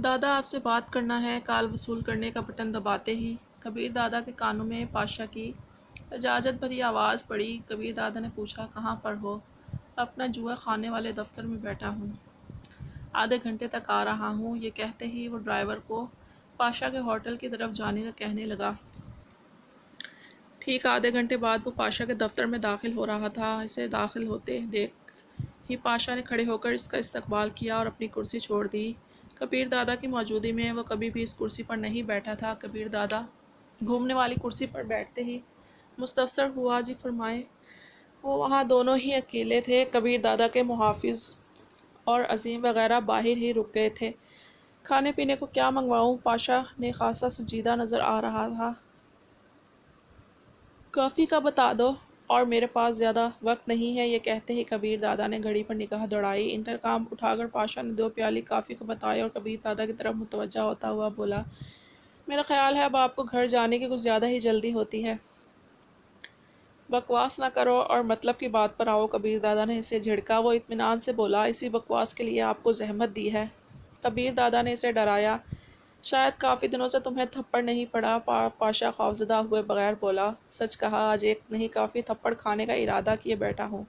دادا آپ سے بات کرنا ہے۔ کال وصول کرنے کا بٹن دباتے ہی کبیر دادا کے کانوں میں پاشا کی لجاجت بھری آواز پڑی۔ کبیر دادا نے پوچھا، کہاں پر ہو؟ اپنا جوا خانے والے دفتر میں بیٹھا ہوں، آدھے گھنٹے تک آ رہا ہوں۔ یہ کہتے ہی وہ ڈرائیور کو پاشا کے ہوٹل کی طرف جانے کا کہنے لگا۔ ٹھیک آدھے گھنٹے بعد وہ پاشا کے دفتر میں داخل ہو رہا تھا۔ اسے داخل ہوتے دیکھ ہی پاشا نے کھڑے ہو کر اس کا استقبال کیا اور اپنی کرسی چھوڑ دی۔ کبیر دادا کی موجودگی میں وہ کبھی بھی اس کرسی پر نہیں بیٹھا تھا۔ کبیر دادا گھومنے والی کرسی پر بیٹھتے ہی مستفسر ہوا، جی فرمائیں۔ وہ وہاں دونوں ہی اکیلے تھے۔ کبیر دادا کے محافظ اور عظیم وغیرہ باہر ہی رک گئے تھے۔ کھانے پینے کو کیا منگواؤں؟ پاشا نے خاصا سنجیدہ نظر آ رہا تھا۔ کافی کا بتا دو، اور میرے پاس زیادہ وقت نہیں ہے۔ یہ کہتے ہی کبیر دادا نے گھڑی پر نگاہ دوڑائی۔ انٹرکام اٹھا کر پاشا نے 2 پیالے کافی کو بتائے اور کبیر دادا کی طرف متوجہ ہوتا ہوا بولا، میرا خیال ہے اب آپ کو گھر جانے کی کچھ زیادہ ہی جلدی ہوتی ہے۔ بکواس نہ کرو اور مطلب کی بات پر آؤ۔ کبیر دادا نے اسے جھڑکا۔ وہ اطمینان سے بولا، اسی بکواس کے لیے آپ کو زحمت دی ہے۔ کبیر دادا نے اسے ڈرایا، شاید کافی دنوں سے تمہیں تھپڑ نہیں پڑا۔ پاشا خوفزدہ ہوئے بغیر بولا، سچ کہا، آج ایک نہیں کافی تھپڑ کھانے کا ارادہ کیے بیٹھا ہوں۔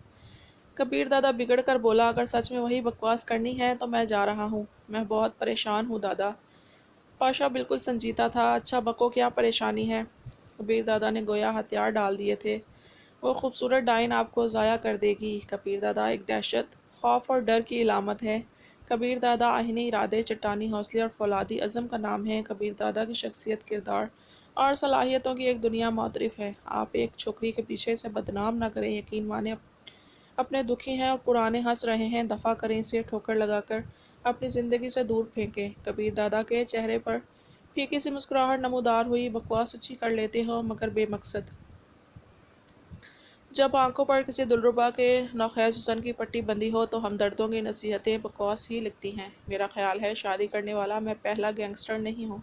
کبیر دادا بگڑ کر بولا، اگر سچ میں وہی بکواس کرنی ہے تو میں جا رہا ہوں۔ میں بہت پریشان ہوں دادا۔ پاشا بالکل سنجیدہ تھا۔ اچھا بکو، کیا پریشانی ہے؟ کبیر دادا نے گویا ہتھیار ڈال دیے تھے، وہ خوبصورت ڈائن آپ کو ضائع کر دے گی۔ کبیر دادا ایک دہشت، خوف اور ڈر کی علامت ہے۔ کبیر دادا آہنی ارادے، چٹانی حوصلے اور فولادی عزم کا نام ہے۔ کبیر دادا کی شخصیت، کردار اور صلاحیتوں کی ایک دنیا معترف ہے۔ آپ ایک چھوکری کے پیچھے اسے بدنام نہ کریں۔ یقین مانیں اپنے دکھی ہیں اور پرانے ہنس رہے ہیں، دفع کریں اسے، ٹھوکر لگا کر اپنی زندگی سے دور پھینکیں۔ کبیر دادا کے چہرے پر پھیکی سی مسکراہٹ نمودار ہوئی، بکواس سچی کر لیتے ہو مگر بے مقصد۔ جب آنکھوں پر کسی دلربا کے نوخیز حسن کی پٹی بندھی ہو تو ہمدردوں کی نصیحتیں بکواس ہی لگتی ہیں۔ میرا خیال ہے شادی کرنے والا میں پہلا گینگسٹر نہیں ہوں۔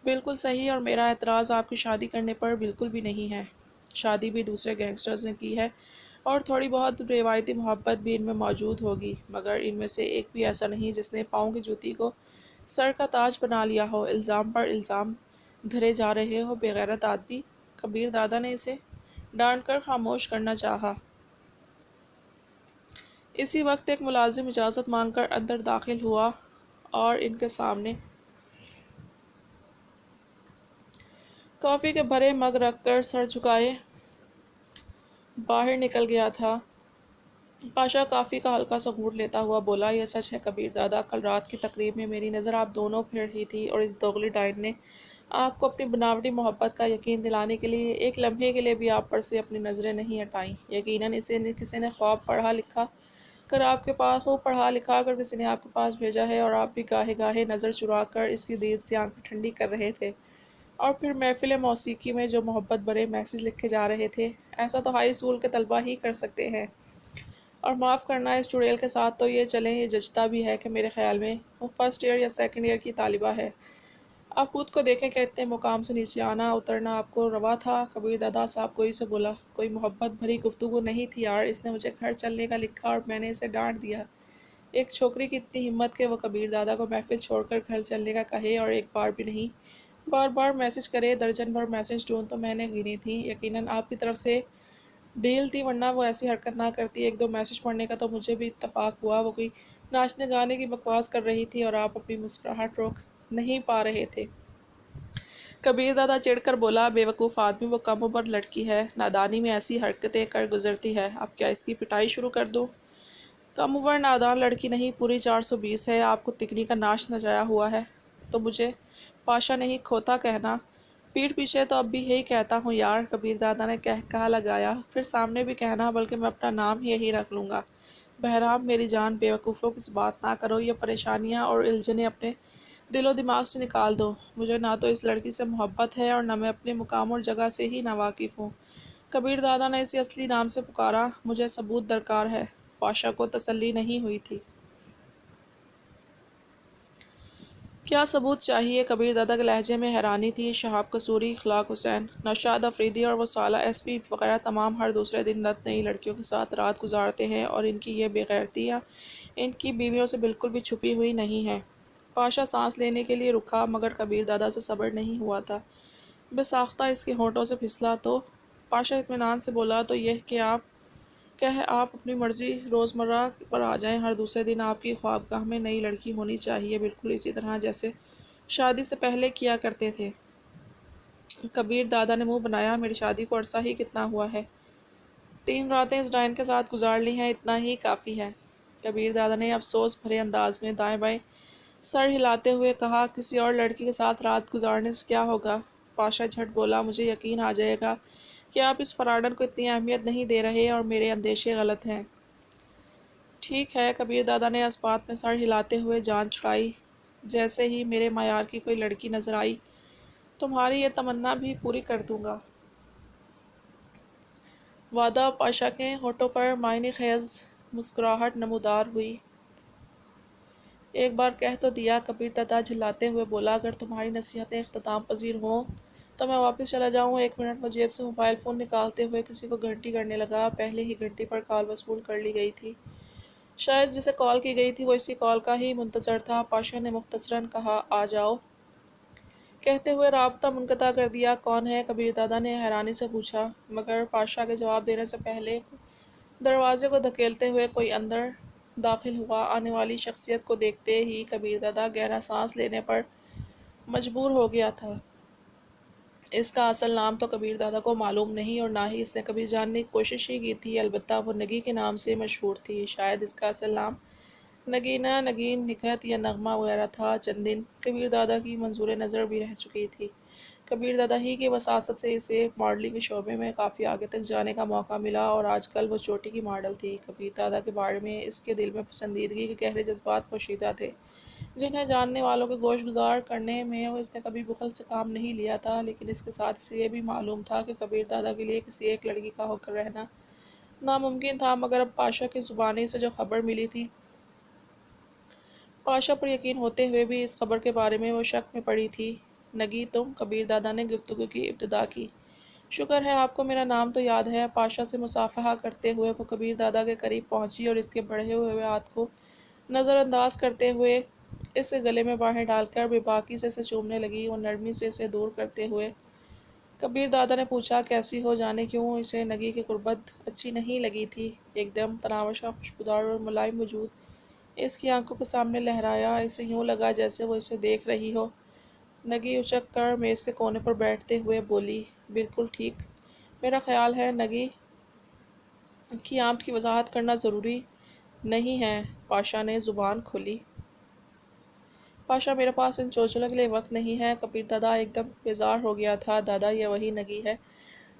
بالکل صحیح، اور میرا اعتراض آپ کی شادی کرنے پر بالکل بھی نہیں ہے۔ شادی بھی دوسرے گینگسٹرز نے کی ہے اور تھوڑی بہت روایتی محبت بھی ان میں موجود ہوگی، مگر ان میں سے ایک بھی ایسا نہیں جس نے پاؤں کی جوتی کو سر کا تاج بنا لیا ہو۔ الزام پر الزام دھرے جا رہے ہو، بے غیرت آدمی۔ کبیر دادا نے اسے ڈانٹ کر خاموش کرنا چاہا۔ اسی وقت ایک ملازم اجازت مانگ کر اندر داخل ہوا اور ان کے سامنے کافی کے بھرے مگ رکھ کر سر جھکائے باہر نکل گیا تھا۔ پاشا کافی کا ہلکا سا گھونٹ لیتا ہوا بولا، یہ سچ ہے کبیر دادا، کل رات کی تقریب میں میری نظر آپ دونوں پھر ہی تھی اور اس دوغلی ڈائن نے آپ کو اپنی بناوٹی محبت کا یقین دلانے کے لیے ایک لمحے کے لیے بھی آپ پر سے اپنی نظریں نہیں ہٹائیں۔ یقیناً اسے کسی نے خوب پڑھا لکھا کر کسی نے آپ کے پاس بھیجا ہے اور آپ بھی گاہے گاہے نظر چرا کر اس کی دید سی آنکھیں ٹھنڈی کر رہے تھے، اور پھر محفل موسیقی میں جو محبت بھرے میسج لکھے جا رہے تھے، ایسا تو ہائی اسکول کے طلبہ ہی کر سکتے ہیں۔ اور معاف کرنا، اس چڑیل کے ساتھ تو یہ چلیں یہ جچتا بھی ہے کہ میرے خیال میں وہ فرسٹ ایئر یا سیکنڈ ایئر کی طالبہ ہے۔ آپ خود کو دیکھیں کہ اتنے مقام سے نیچے آنا اترنا آپ کو روا تھا؟ کبیر دادا صاحب گوئی سے بولا، کوئی محبت بھری گفتگو نہیں تھی یار، اس نے مجھے گھر چلنے کا لکھا اور میں نے اسے ڈانٹ دیا۔ ایک چھوکری کی اتنی ہمت کہ وہ کبیر دادا کو محفل چھوڑ کر گھر چلنے کا کہے، اور ایک بار بھی نہیں بار بار میسج کرے۔ درجن بھر میسج ڈھونڈ تو میں نے گنی تھی، یقیناً آپ کی طرف سے ڈیل تھی، ورنہ وہ ایسی حرکت نہ کرتی۔ 1-2 میسج پڑھنے کا تو مجھے بھی اتفاق ہوا، وہ کوئی ناچنے گانے کی بکواس کر رہی تھی اور آپ اپنی مسکراہٹ روک نہیں پا رہے تھے۔ کبیر دادا چڑھ کر بولا، بے وقوف آدمی، وہ کم عمر لڑکی ہے، نادانی میں ایسی حرکتیں کر گزرتی ہے، اب کیا اس کی پٹائی شروع کر دوں؟ کم عمر نادان لڑکی نہیں، پوری 420 ہے۔ آپ کو تکنی کا ناچ نچایا ہوا ہے تو مجھے پاشا نہیں کھوتا کہنا، پیٹھ پیچھے تو اب بھی یہی کہتا ہوں یار۔ کبیر دادا نے کہا لگایا، پھر سامنے بھی کہنا، بلکہ میں اپنا نام ہی یہی رکھ لوں گا۔ بہرام میری جان، بے وقوفوں کی بات نہ کرو، یہ پریشانیاں اور الجھنیں اپنے دل و دماغ سے نکال دو۔ مجھے نہ تو اس لڑکی سے محبت ہے اور نہ میں اپنے مقام اور جگہ سے ہی ناواقف ہوں۔ کبیر دادا نے اسے اصلی نام سے پکارا، مجھے ثبوت درکار ہے۔ پاشا کو تسلی نہیں ہوئی تھی۔ کیا ثبوت چاہیے؟ کبیر دادا کے لہجے میں حیرانی تھی۔ شہاب قصوری، اخلاق حسین، نوشاد افریدی اور وہ سالہ ایس پی وغیرہ تمام ہر دوسرے دن نت نئی لڑکیوں کے ساتھ رات گزارتے ہیں، اور ان کی یہ بے غیرتیاں ان کی بیویوں سے بالکل بھی چھپی ہوئی نہیں ہیں۔ پاشا سانس لینے کے لیے رکا مگر کبیر دادا سے صبر نہیں ہوا تھا۔ بساختہ اس کے ہونٹوں سے پھسلا تو پاشا اطمینان سے بولا، تو یہ کہ آپ اپنی مرضی روزمرہ پر آ جائیں، ہر دوسرے دن آپ کی خوابگاہ میں نئی لڑکی ہونی چاہیے، بالکل اسی طرح جیسے شادی سے پہلے کیا کرتے تھے۔ کبیر دادا نے منہ بنایا، میری شادی کو عرصہ ہی کتنا ہوا ہے؟ 3 راتیں اس ڈائن کے ساتھ گزار لی ہیں، اتنا ہی کافی ہے۔ کبیر دادا نے افسوس بھرے انداز میں دائیں بائیں سر ہلاتے ہوئے کہا، کسی اور لڑکی کے ساتھ رات گزارنے سے کیا ہوگا؟ پاشا جھٹ بولا، مجھے یقین آ جائے گا کہ آپ اس فراڈن کو اتنی اہمیت نہیں دے رہے اور میرے اندیشے غلط ہیں۔ ٹھیک ہے، کبیر دادا نے اس بات میں سر ہلاتے ہوئے جان چھڑائی، جیسے ہی میرے معیار کی کوئی لڑکی نظر آئی تمہاری یہ تمنا بھی پوری کر دوں گا۔ وعدہ؟ پاشا کے ہونٹوں پر معنی خیز مسکراہٹ نمودار ہوئی۔ ایک بار کہہ تو دیا، کبیر دادا جھلاتے ہوئے بولا، اگر تمہاری نصیحتیں اختتام پذیر ہوں تو میں واپس چلا جاؤں۔ 1 منٹ میں جیب سے موبائل فون نکالتے ہوئے کسی کو گھنٹی کرنے لگا۔ پہلے ہی گھنٹی پر کال وصول کر لی گئی تھی، شاید جسے کال کی گئی تھی وہ اسی کال کا ہی منتظر تھا۔ پاشا نے مختصراً کہا، آ جاؤ، کہتے ہوئے رابطہ منقطع کر دیا۔ کون ہے؟ کبیر دادا نے حیرانی سے پوچھا، مگر پاشا کے جواب دینے سے پہلے دروازے کو دھکیلتے ہوئے کوئی اندر داخل ہوا۔ آنے والی شخصیت کو دیکھتے ہی کبیر دادا گہرا سانس لینے پر مجبور ہو گیا تھا۔ اس کا اصل نام تو کبیر دادا کو معلوم نہیں اور نہ ہی اس نے کبھی جاننے کی کوشش ہی کی تھی، البتہ وہ نگی کے نام سے مشہور تھی۔ شاید اس کا اصل نام نگینہ، نگین، نکہت یا نغمہ وغیرہ تھا۔ چند دن کبیر دادا کی منظور نظر بھی رہ چکی تھی۔ کبیر دادا ہی کی وساطت سے اسے ماڈلنگ کے شعبے میں کافی آگے تک جانے کا موقع ملا اور آج کل وہ چوٹی کی ماڈل تھی۔ کبیر دادا کے بارے میں اس کے دل میں پسندیدگی کے گہرے جذبات پوشیدہ تھے، جنہیں جاننے والوں کے گوش گزار کرنے میں اس نے کبھی بخل سے کام نہیں لیا تھا، لیکن اس کے ساتھ اسے یہ بھی معلوم تھا کہ کبیر دادا کے لیے کسی ایک لڑکی کا ہو کر رہنا ناممکن تھا۔ مگر اب پاشا کی زبانی سے جو خبر ملی تھی، پاشا پر یقین ہوتے ہوئے بھی اس خبر کے بارے میں وہ شک میں پڑی تھی۔ نگی تم؟ کبیر دادا نے گفتگو کی ابتدا کی۔ شکر ہے آپ کو میرا نام تو یاد ہے۔ پاشا سے مصافحہ کرتے ہوئے وہ کبیر دادا کے قریب پہنچی اور اس کے بڑھے ہوئے ہاتھ کو نظر انداز کرتے ہوئے اسے گلے میں باہیں ڈال کر بے باکی سے اسے چومنے لگی اور نرمی سے اسے دور کرتے ہوئے کبیر دادا نے پوچھا، کیسی ہو؟ جانے کیوں اسے نگی کی قربت اچھی نہیں لگی تھی۔ ایک دم تناوشہ، خوشبودار اور ملائم وجود اس کی آنکھوں کے سامنے لہرایا۔ اسے یوں لگا جیسے وہ اسے دیکھ رہی ہو۔ نگی اچک کر میز کے کونے پر بیٹھتے ہوئے بولی، بالکل ٹھیک، میرا خیال ہے نگی کی آمد کی وضاحت کرنا ضروری نہیں ہے۔ پاشا نے زبان کھولی۔ پاشا، میرے پاس ان چوچلوں کے لیے وقت نہیں ہے۔ کبیر دادا ایک دم بیزار ہو گیا تھا۔ دادا، یہ وہی نگی ہے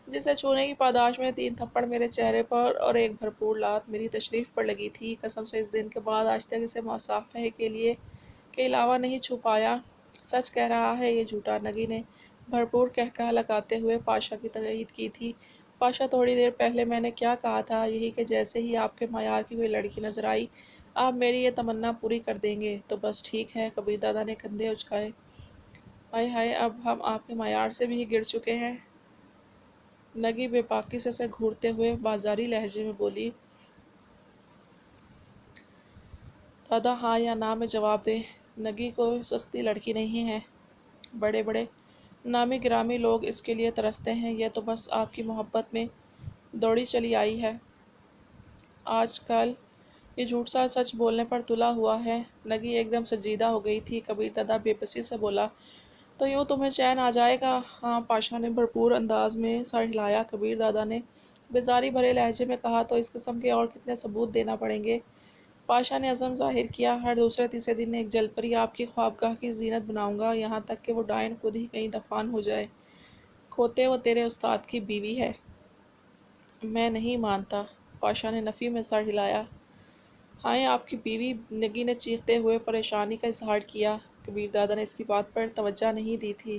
جسے چھونے کی پاداش میں 3 تھپڑ میرے چہرے پر اور ایک بھرپور لات میری تشریف پر لگی تھی۔ قسم سے اس دن کے بعد آج تک اسے مصافحے کے علاوہ نہیں چھو پایا۔ سچ کہہ رہا ہے یہ جھوٹا؟ نگی نے بھرپور قہقہہ لگاتے ہوئے پاشا کی تائید کی تھی۔ پاشا، تھوڑی دیر پہلے میں نے کیا کہا تھا؟ یہی کہ جیسے ہی آپ کے معیار کی کوئی لڑکی نظر آئی آپ میری یہ تمنا پوری کر دیں گے۔ تو بس ٹھیک ہے۔ کبیر دادا نے کندھے اچکائے۔ ہائے ہائے، اب ہم آپ کے معیار سے بھی گر چکے ہیں۔ نگی بے باکی سے اسے گھورتے ہوئے بازاری لہجے میں بولی۔ دادا ہاں یا نہ میں جواب دیں، نگی کوئی سستی لڑکی نہیں ہے۔ بڑے بڑے نامی گرامی لوگ اس کے لیے ترستے ہیں، یہ تو بس آپ کی محبت میں دوڑی چلی آئی ہے۔ آج کل یہ جھوٹ سا سچ بولنے پر تلا ہوا ہے۔ نگی ایک دم سنجیدہ ہو گئی تھی۔ کبیر دادا بے بسی سے بولا، تو یوں تمہیں چین آ جائے گا؟ ہاں، پاشا نے بھرپور انداز میں سر ہلایا۔ کبیر دادا نے بیزاری بھرے لہجے میں کہا، تو اس قسم کے اور کتنے ثبوت دینا پڑیں گے؟ پاشا نے عزم ظاہر کیا، ہر دوسرے تیسرے دن ایک جل پری آپ کی خوابگاہ کی زینت بناؤں گا، یہاں تک کہ وہ ڈائن خود ہی کہیں دفان ہو جائے۔ کھوتے، وہ تیرے استاد کی بیوی ہے۔ میں نہیں مانتا۔ پاشا نے نفی میں سر ہلایا۔ ہائے، آپ کی بیوی؟ نگی نے چیختے ہوئے پریشانی کا اظہار کیا۔ کبیر دادا نے اس کی بات پر توجہ نہیں دی تھی۔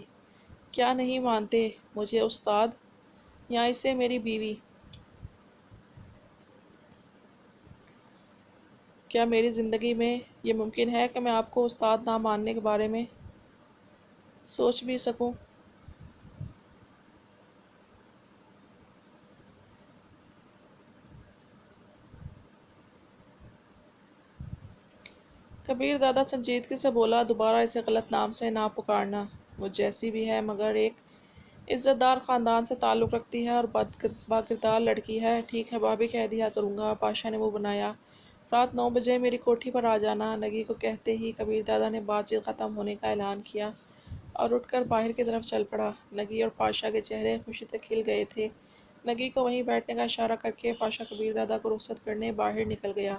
کیا نہیں مانتے؟ مجھے استاد یا اسے میری بیوی؟ کیا میری زندگی میں یہ ممکن ہے کہ میں آپ کو استاد نہ ماننے کے بارے میں سوچ بھی سکوں؟ کبیر دادا سنجیدگی سے بولا، دوبارہ اسے غلط نام سے نہ پکارنا۔ وہ جیسی بھی ہے مگر ایک عزت دار خاندان سے تعلق رکھتی ہے اور باکردار لڑکی ہے۔ ٹھیک ہے بھابھی، کہہ دیا کروں گا۔ پاشا نے منہ بنایا۔ رات 9 بجے میری کوٹھی پر آ جانا۔ نگی کو کہتے ہی کبیر دادا نے بات چیت ختم ہونے کا اعلان کیا اور اٹھ کر باہر کی طرف چل پڑا۔ نگی اور پاشا کے چہرے خوشی سے کھل گئے تھے۔ نگی کو وہیں بیٹھنے کا اشارہ کر کے پاشا کبیر دادا کو رخصت کرنے باہر نکل گیا۔